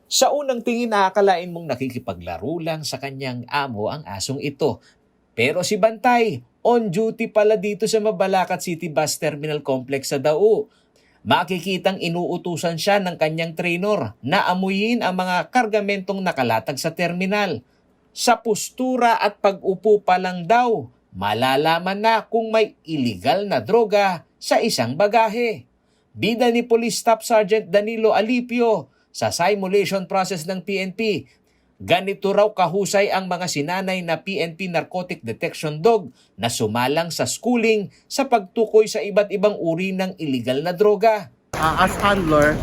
Sa unang tingin aakalain mong nakikipaglaro lang sa kanyang amo ang asong ito. Pero si Bantay, on duty pala dito sa Mabalacat City Bus Terminal Complex sa Dao. Makikitang inuutusan siya ng kanyang trainer na amuyin ang mga kargamentong nakalatag sa terminal. Sa postura at pag-upo pa lang daw, malalaman na kung may illegal na droga sa isang bagahe. Bida ni Police Staff Sergeant Danilo Alipio sa simulation process ng PNP. Ganito raw kahusay ang mga sinanay na PNP Narcotic Detection Dog na sumalang sa schooling sa pagtukoy sa iba't ibang uri ng illegal na droga. As handler,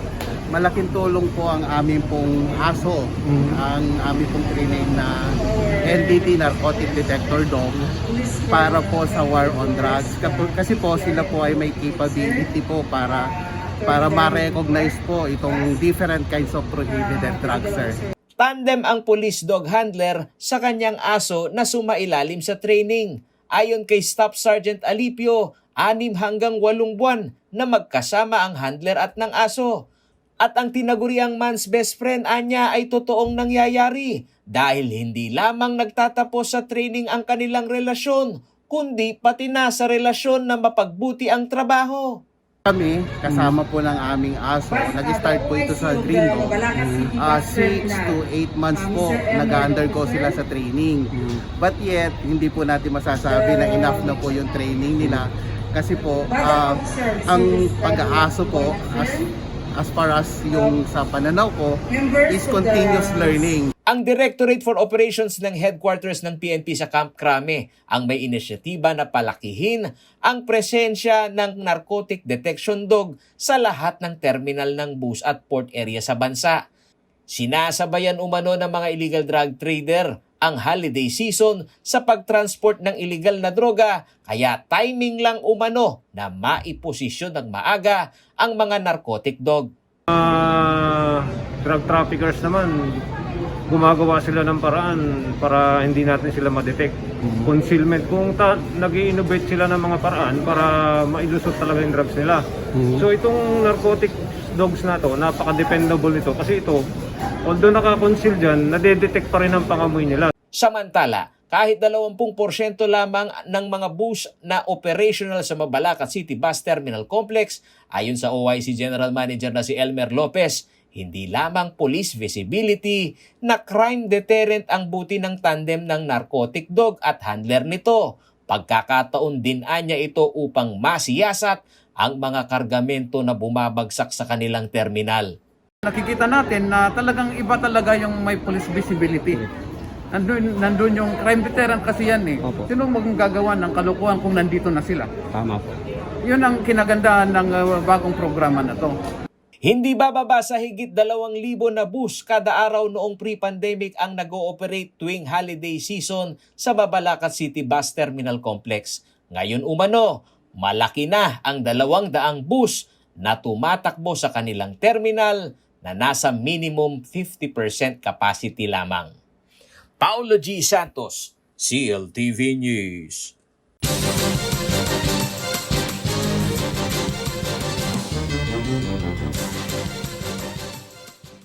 malaking tulong po ang aming pong aso, ang aming pong training na NDT Narcotic Detector Dog para po sa war on drugs. Kasi po sila po ay may capability po para ma-recognize po itong different kinds of prohibited drugs, sir. Tandem ang police dog handler sa kanyang aso na sumailalim sa training. Ayon kay Staff Sergeant Alipio, 6 hanggang 8 buwan na magkasama ang handler at ng aso. At ang tinaguriang man's best friend anya ay totoong nangyayari dahil hindi lamang nagtatapos sa training ang kanilang relasyon, kundi pati na sa relasyon na mapagbuti ang trabaho. Kami, kasama po ng aming aso, nag-start po ito sa Green Dog. 6 to 8 months po nag-undergo sila sa training. But yet, hindi po natin masasabi na enough na po yung training nila. Kasi po, ang pag-aaso po, as far as yung sa pananaw ko, is continuous learning. Ang Directorate for Operations ng headquarters ng PNP sa Camp Crame ang may inisyatiba na palakihin ang presensya ng narcotic detection dog sa lahat ng terminal ng bus at port area sa bansa. Sinasabayan umano ng mga illegal drug trader ang holiday season sa pagtransport ng illegal na droga, kaya timing lang umano na maiposisyon ng maaga ang mga narcotic dog. Drug traffickers naman, gumagawa sila ng paraan para hindi natin sila ma-detect. Concealment, kung nag-i-innovate sila ng mga paraan para mailusot talaga yung drugs nila. So itong narcotic dogs na to, napaka-dependable nito kasi ito, although naka-conceal dyan, nadedetect pa rin ang pangamoy nila. Samantala, kahit 20% lamang ng mga bus na operational sa Mabalacat City Bus Terminal Complex, ayon sa OIC General Manager na si Elmer Lopez, hindi lamang police visibility na crime deterrent ang buti ng tandem ng narcotic dog at handler nito. Pagkakataon din anya ito upang masiyasat ang mga kargamento na bumabagsak sa kanilang terminal. Nakikita natin na talagang iba talaga yung may police visibility. Nandun yung crime deterrent kasi yan eh. Opo. Sino magagawa ng kalukuhan kung nandito na sila? Tama po. Yun ang kinagandahan ng bagong programa na to. Hindi bababa sa higit 2,000 na bus kada araw noong pre-pandemic ang nag-ooperate tuwing holiday season sa Mabalacat City Bus Terminal Complex. Ngayon umano, malaki na ang 200 bus na tumatakbo sa kanilang terminal na nasa minimum 50% capacity lamang. Paulo G. Santos, CLTV News.